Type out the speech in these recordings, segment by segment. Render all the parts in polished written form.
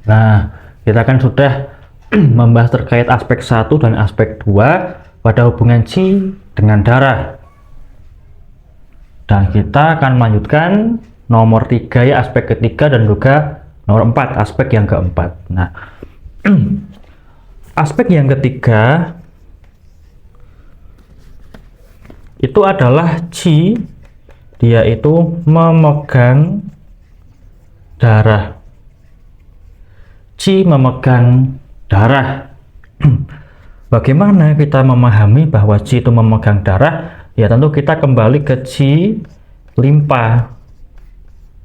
Nah, kita kan sudah membahas terkait aspek 1 dan aspek 2 pada hubungan Qi dengan darah. Dan kita akan melanjutkan nomor 3 ya, aspek ketiga, dan juga nomor 4, aspek yang keempat. Nah, aspek yang ketiga itu adalah Qi, dia itu memegang darah. Qi memegang darah. Bagaimana kita memahami bahwa Qi itu memegang darah? Ya tentu kita kembali ke Qi limpa.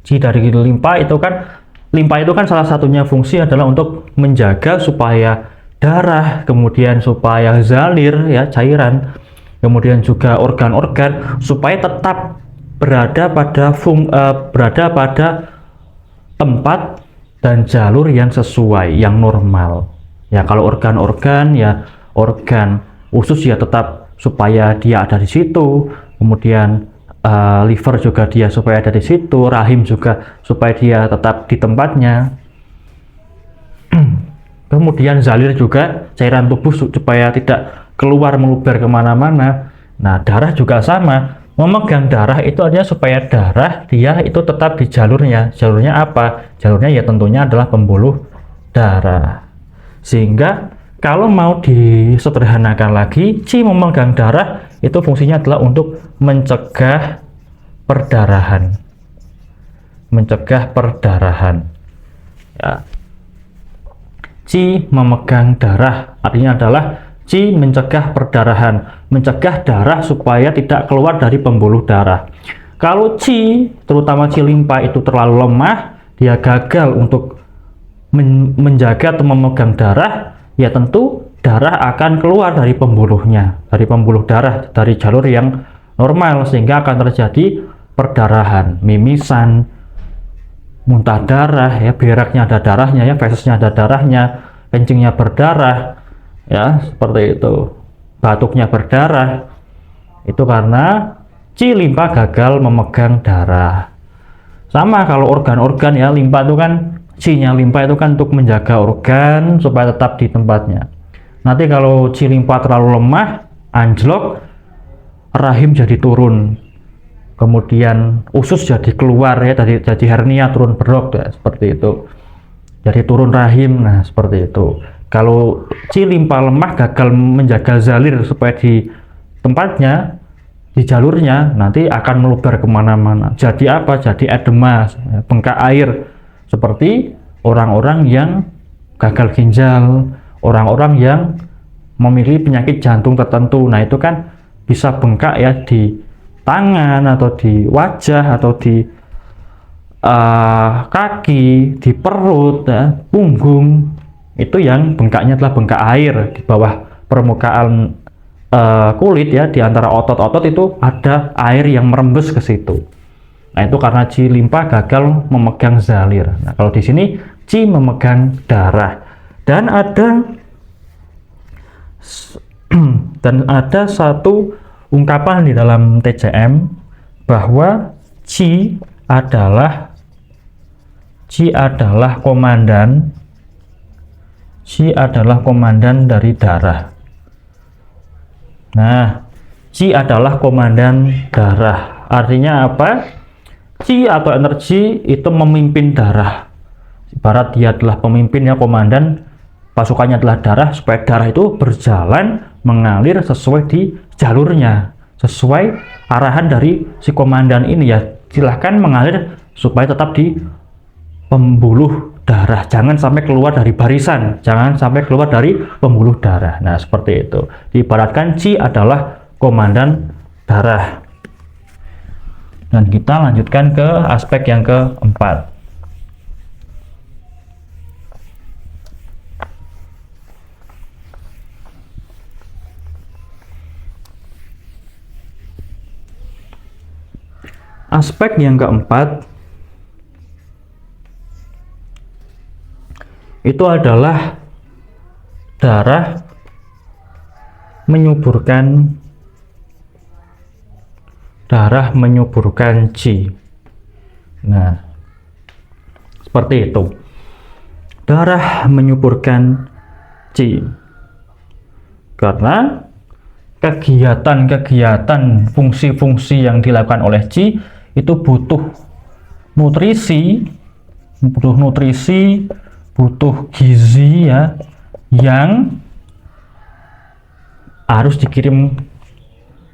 Qi dari limpa itu kan salah satunya fungsi adalah untuk menjaga supaya darah, kemudian supaya zalir ya, cairan, kemudian juga organ-organ supaya tetap berada pada tempat dan jalur yang sesuai, yang normal. Ya kalau organ-organ ya, organ usus ya tetap supaya dia ada di situ, kemudian liver juga dia supaya ada di situ, rahim juga supaya dia tetap di tempatnya. Kemudian zalir juga cairan tubuh supaya tidak keluar meluber kemana-mana. Nah darah juga sama, memegang darah itu artinya supaya darah dia itu tetap di jalurnya. Jalurnya apa? Jalurnya ya tentunya adalah pembuluh darah. Sehingga kalau mau disederhanakan lagi, Qi memegang darah itu fungsinya adalah untuk mencegah perdarahan. Mencegah perdarahan. Ya. Qi memegang darah artinya adalah Qi mencegah perdarahan, mencegah darah supaya tidak keluar dari pembuluh darah. Kalau Qi, terutama Qi limpa itu terlalu lemah, dia gagal untuk menjaga atau memegang darah, ya tentu darah akan keluar dari pembuluhnya, dari pembuluh darah, dari jalur yang normal, sehingga akan terjadi perdarahan, mimisan, muntah darah, ya beraknya ada darahnya, ya fesesnya ada darahnya, kencingnya berdarah, ya seperti itu, batuknya berdarah. Itu karena Qi limpa gagal memegang darah. Sama kalau organ-organ ya, limpa itu kan, Qi-nya limpa itu kan untuk menjaga organ supaya tetap di tempatnya. Nanti kalau Qi limpa terlalu lemah, anjlok, rahim jadi turun, kemudian usus jadi keluar ya, jadi hernia, turun berok ya, seperti itu. Jadi turun rahim, nah seperti itu. Kalau Qi limpa lemah gagal menjaga zalir supaya di tempatnya, di jalurnya, nanti akan meluber kemana-mana. Jadi apa? Jadi edema, bengkak air. Seperti orang-orang yang gagal ginjal, orang-orang yang memiliki penyakit jantung tertentu. Nah itu kan bisa bengkak ya di tangan atau di wajah atau di kaki, di perut, ya, punggung. Itu yang bengkaknya adalah bengkak air di bawah permukaan kulit ya, di antara otot-otot itu ada air yang merembes ke situ. Nah itu karena Qi limpa gagal memegang zalir. Nah kalau di sini Qi memegang darah, dan ada satu ungkapan di dalam TCM bahwa Qi adalah komandan dari darah. Nah, Qi adalah komandan darah. Artinya apa? Qi atau energi itu memimpin darah. Ibarat dia adalah pemimpinnya, komandan, pasukannya adalah darah, supaya darah itu berjalan mengalir sesuai di jalurnya, sesuai arahan dari si komandan ini ya. Silahkan mengalir supaya tetap di pembuluh darah, jangan sampai keluar dari barisan, jangan sampai keluar dari pembuluh darah. Nah seperti itu, diibaratkan Qi adalah komandan darah. Dan kita lanjutkan ke aspek yang keempat. Aspek yang keempat itu adalah darah menyuburkan Qi. Nah, seperti itu. darah menyuburkan Qi. Karena kegiatan-kegiatan fungsi-fungsi yang dilakukan oleh Qi itu butuh nutrisi, butuh gizi ya, yang harus dikirim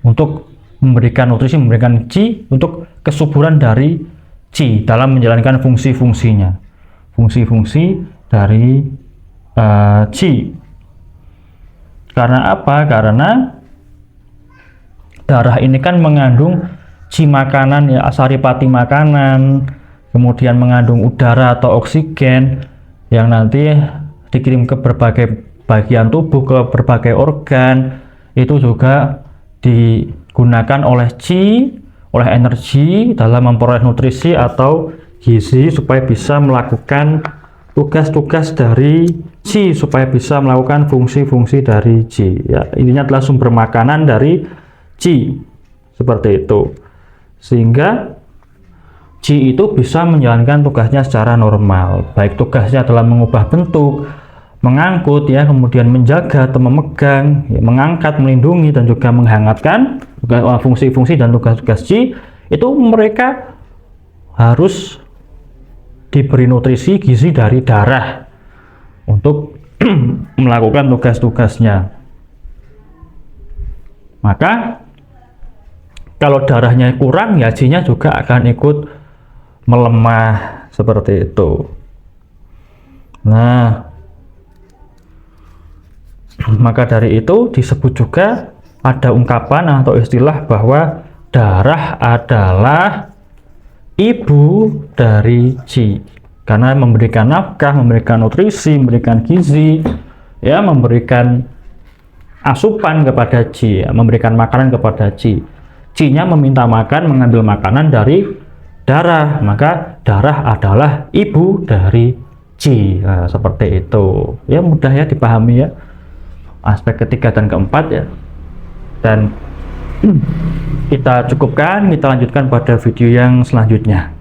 untuk memberikan nutrisi, memberikan Qi untuk kesuburan dari Qi dalam menjalankan fungsi-fungsinya, fungsi-fungsi dari Qi. Karena apa? Karena darah ini kan mengandung Qi makanan ya, saripati makanan, kemudian mengandung udara atau oksigen yang nanti dikirim ke berbagai bagian tubuh, ke berbagai organ. Itu juga digunakan oleh Qi, oleh energi dalam memperoleh nutrisi atau gizi supaya bisa melakukan tugas-tugas dari Qi, supaya bisa melakukan fungsi-fungsi dari Qi ya. Intinya adalah sumber makanan dari Qi, seperti itu, sehingga Qi itu bisa menjalankan tugasnya secara normal, baik tugasnya adalah mengubah bentuk, mengangkut ya, kemudian menjaga atau memegang ya, mengangkat, melindungi, dan juga menghangatkan. Fungsi-fungsi dan tugas-tugas Qi itu mereka harus diberi nutrisi gizi dari darah untuk melakukan tugas-tugasnya. Maka kalau darahnya kurang ya Qi-nya juga akan ikut melemah, seperti itu. Nah, maka dari itu disebut juga ada ungkapan atau istilah bahwa darah adalah ibu dari Qi, karena memberikan nafkah, memberikan nutrisi, memberikan gizi ya, memberikan asupan kepada Qi ya, memberikan makanan kepada Qi. Qi-nya meminta makan, mengambil makanan dari darah, maka darah adalah ibu dari Qi. Nah, seperti itu ya, mudah ya dipahami ya aspek ketiga dan keempat ya. Dan kita cukupkan, kita lanjutkan pada video yang selanjutnya.